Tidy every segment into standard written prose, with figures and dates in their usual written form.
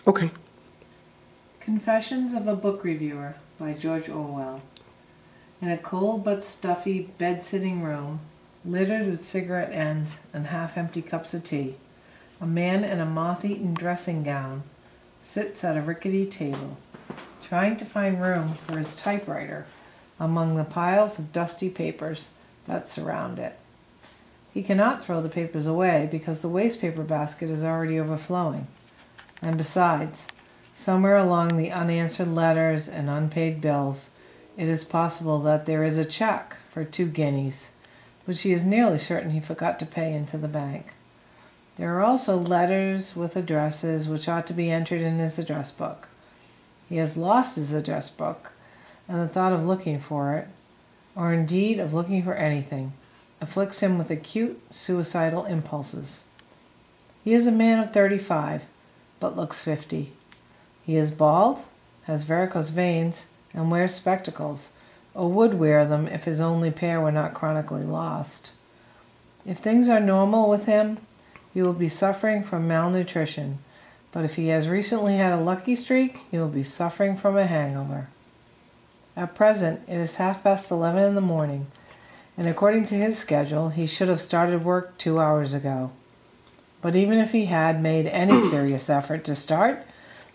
Okay. Confessions of a Book Reviewer by George Orwell. In a cold but stuffy bed-sitting room, littered with cigarette ends and half-empty cups of tea, a man in a moth-eaten dressing gown sits at a rickety table, trying to find room for his typewriter among the piles of dusty papers that surround it. He cannot throw the papers away because the wastepaper basket is already overflowing. And besides, somewhere along the unanswered letters and unpaid bills, it is possible that there is a check for 2 guineas, which he is nearly certain he forgot to pay into the bank. There are also letters with addresses which ought to be entered in his address book. He has lost his address book, and the thought of looking for it, or indeed of looking for anything, afflicts him with acute suicidal impulses. He is a man of 35, but looks 50. He is bald, has varicose veins, and wears spectacles, or would wear them if his only pair were not chronically lost. If things are normal with him, he will be suffering from malnutrition, but if he has recently had a lucky streak, he will be suffering from a hangover. At present, it is 11:30 in the morning, and according to his schedule, he should have started work 2 hours ago. But even if he had made any serious effort to start,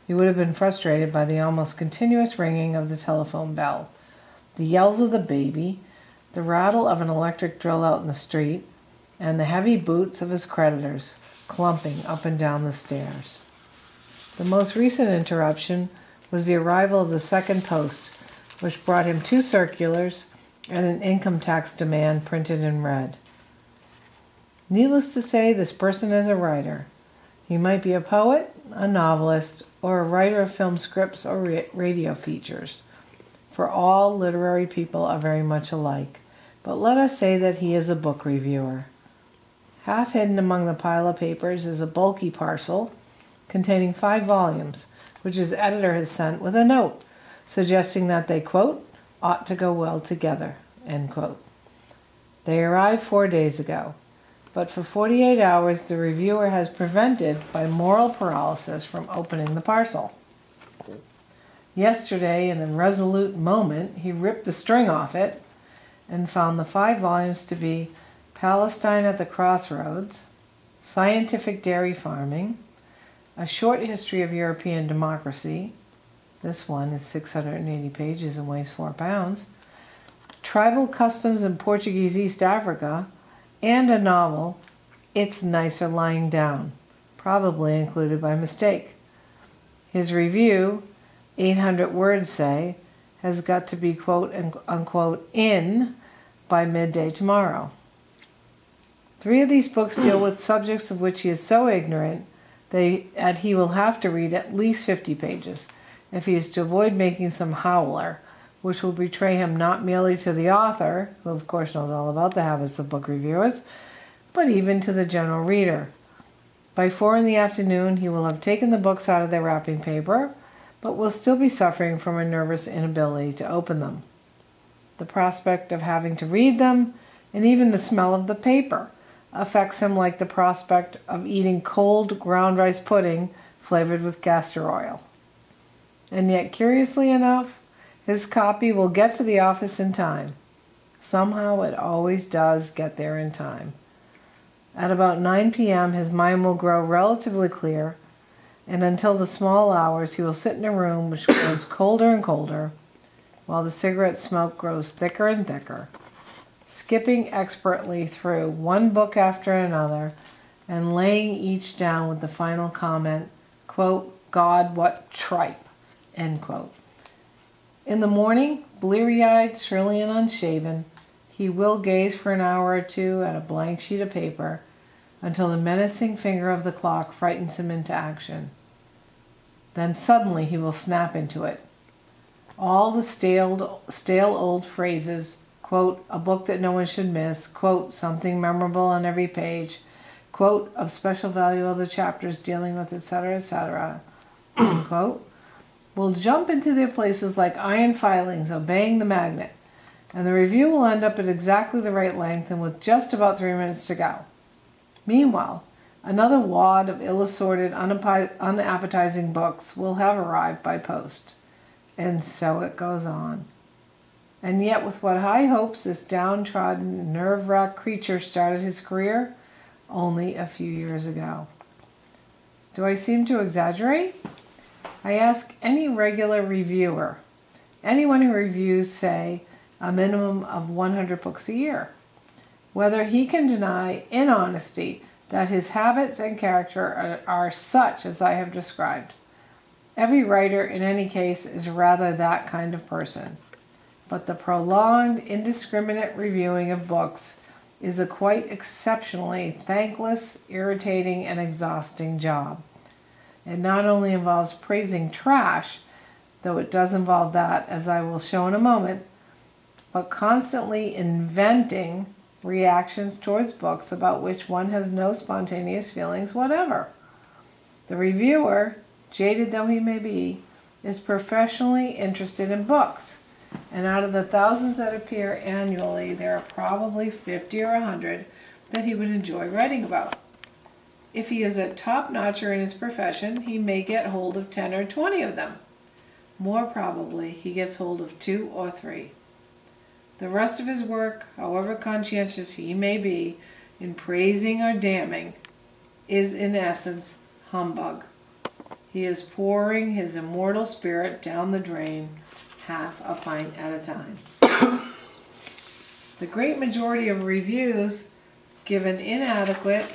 he would have been frustrated by the almost continuous ringing of the telephone bell, the yells of the baby, the rattle of an electric drill out in the street, and the heavy boots of his creditors clumping up and down the stairs. The most recent interruption was the arrival of the second post, which brought him 2 circulars and an income tax demand printed in red. Needless to say, this person is a writer. He might be a poet, a novelist, or a writer of film scripts or radio features, for all literary people are very much alike. But let us say that he is a book reviewer. Half hidden among the pile of papers is a bulky parcel containing 5 volumes, which his editor has sent with a note suggesting that they, quote, ought to go well together, end quote. They arrived 4 days ago, but for 48 hours the reviewer has prevented by moral paralysis from opening the parcel. Yesterday, in a resolute moment, he ripped the string off it and found the 5 volumes to be Palestine at the Crossroads, Scientific Dairy Farming, A Short History of European Democracy, this one is 680 pages and weighs 4 pounds, Tribal Customs in Portuguese East Africa, and a novel, It's Nicer Lying Down, probably included by mistake. His review, 800 words say, has got to be quote unquote in by midday tomorrow. 3 of these books deal with subjects of which he is so ignorant that he will have to read at least 50 pages if he is to avoid making some howler, which will betray him not merely to the author, who of course knows all about the habits of book reviewers, but even to the general reader. By 4 in the afternoon, he will have taken the books out of their wrapping paper, but will still be suffering from a nervous inability to open them. The prospect of having to read them, and even the smell of the paper, affects him like the prospect of eating cold ground rice pudding flavored with castor oil. And yet, curiously enough, his copy will get to the office in time. Somehow it always does get there in time. At about 9 p.m. his mind will grow relatively clear, and until the small hours he will sit in a room which grows colder and colder, while the cigarette smoke grows thicker and thicker, skipping expertly through one book after another and laying each down with the final comment, quote, God, what tripe, end quote. In the morning, bleary-eyed, surly, and unshaven, he will gaze for an hour or 2 at a blank sheet of paper until the menacing finger of the clock frightens him into action. Then suddenly he will snap into it. All the stale old phrases, quote, a book that no one should miss, quote, something memorable on every page, quote, of special value of the chapters dealing with, etc., end quote, will jump into their places like iron filings obeying the magnet, and the review will end up at exactly the right length and with just about 3 minutes to go. Meanwhile, Another wad of ill-assorted, unappetizing books will have arrived by post. And so it goes on. And yet with what high hopes this downtrodden, nerve-wracked creature started his career only a few years ago. Do I seem to exaggerate? I ask any regular reviewer, anyone who reviews, say, a minimum of 100 books a year, whether he can deny in honesty that his habits and character are such as I have described. Every writer, in any case, is rather that kind of person. But the prolonged, indiscriminate reviewing of books is a quite exceptionally thankless, irritating, and exhausting job. It not only involves praising trash, though it does involve that, as I will show in a moment, but constantly inventing reactions towards books about which one has no spontaneous feelings whatever. The reviewer, jaded though he may be, is professionally interested in books. And out of the thousands that appear annually, there are probably 50 or 100 that he would enjoy writing about. If he is a top-notcher in his profession, he may get hold of 10 or 20 of them. More probably, he gets hold of 2 or 3. The rest of his work, however conscientious he may be in praising or damning, is in essence humbug. He is pouring his immortal spirit down the drain, half a pint at a time. The great majority of reviews give an inadequate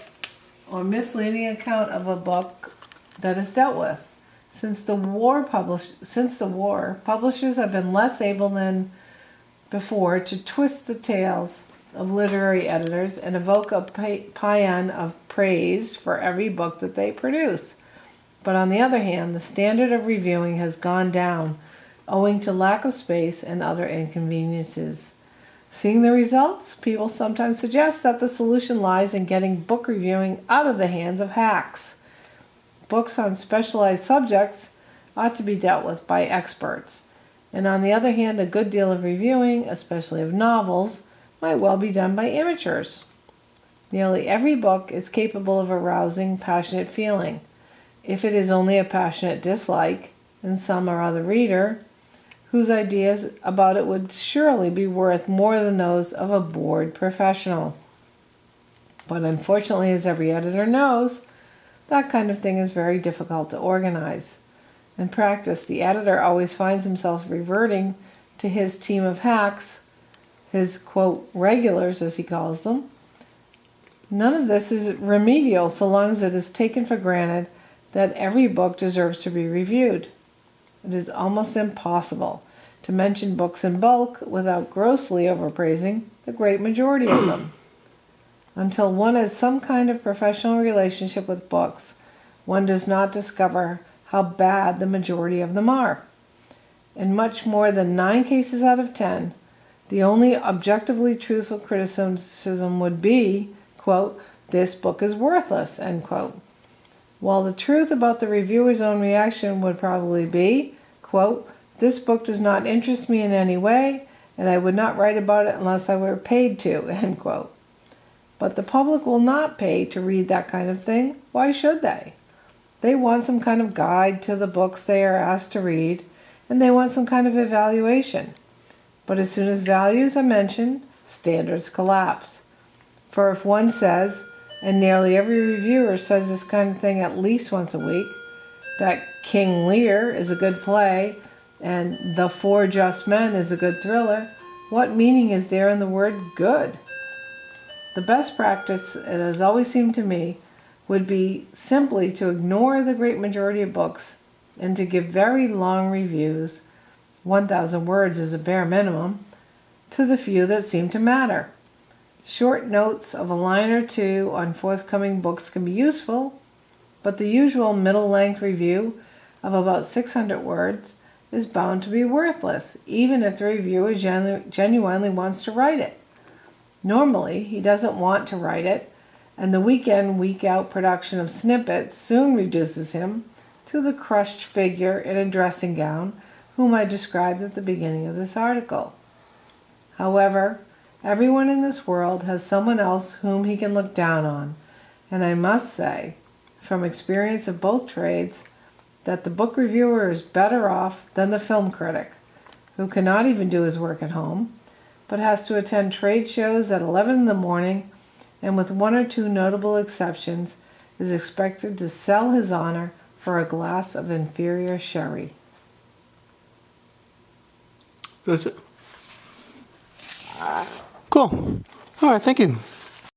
or misleading account of a book that is dealt with. Since the war, publishers have been less able than before to twist the tales of literary editors and evoke a paean of praise for every book that they produce. But on the other hand, the standard of reviewing has gone down owing to lack of space and other inconveniences. Seeing the results, people sometimes suggest that the solution lies in getting book reviewing out of the hands of hacks. Books on specialized subjects ought to be dealt with by experts. And on the other hand, a good deal of reviewing, especially of novels, might well be done by amateurs. Nearly every book is capable of arousing passionate feeling. If it is only a passionate dislike in some or other reader, whose ideas about it would surely be worth more than those of a bored professional. But unfortunately, as every editor knows, that kind of thing is very difficult to organize. In practice, the editor always finds himself reverting to his team of hacks, his, quote, regulars, as he calls them. None of this is remedial so long as it is taken for granted that every book deserves to be reviewed. It is almost impossible to mention books in bulk without grossly overpraising the great majority of them. Until one has some kind of professional relationship with books, one does not discover how bad the majority of them are. In much more than 9 cases out of 10, the only objectively truthful criticism would be, quote, "This book is worthless," end quote. While the truth about the reviewer's own reaction would probably be, quote, "This book does not interest me in any way, and I would not write about it unless I were paid to," end quote. But the public will not pay to read that kind of thing. Why should they? They want some kind of guide to the books they are asked to read, and they want some kind of evaluation. But as soon as values are mentioned, standards collapse. For if one says, and nearly every reviewer says this kind of thing at least once a week, that King Lear is a good play and The Four Just Men is a good thriller, what meaning is there in the word good? The best practice, it has always seemed to me, would be simply to ignore the great majority of books and to give very long reviews, 1,000 words is a bare minimum, to the few that seem to matter. Short notes of a line or two on forthcoming books can be useful, but the usual middle-length review of about 600 words is bound to be worthless, even if the reviewer genuinely wants to write it. Normally, he doesn't want to write it, and the week-in, week-out production of snippets soon reduces him to the crushed figure in a dressing gown whom I described at the beginning of this article. However, everyone in this world has someone else whom he can look down on, And I must say, from experience of both trades, that the book reviewer is better off than the film critic, who cannot even do his work at home, but has to attend trade shows at 11 in the morning, and with one or two notable exceptions, is expected to sell his honor for a glass of inferior sherry. That's it. Cool. All right, thank you.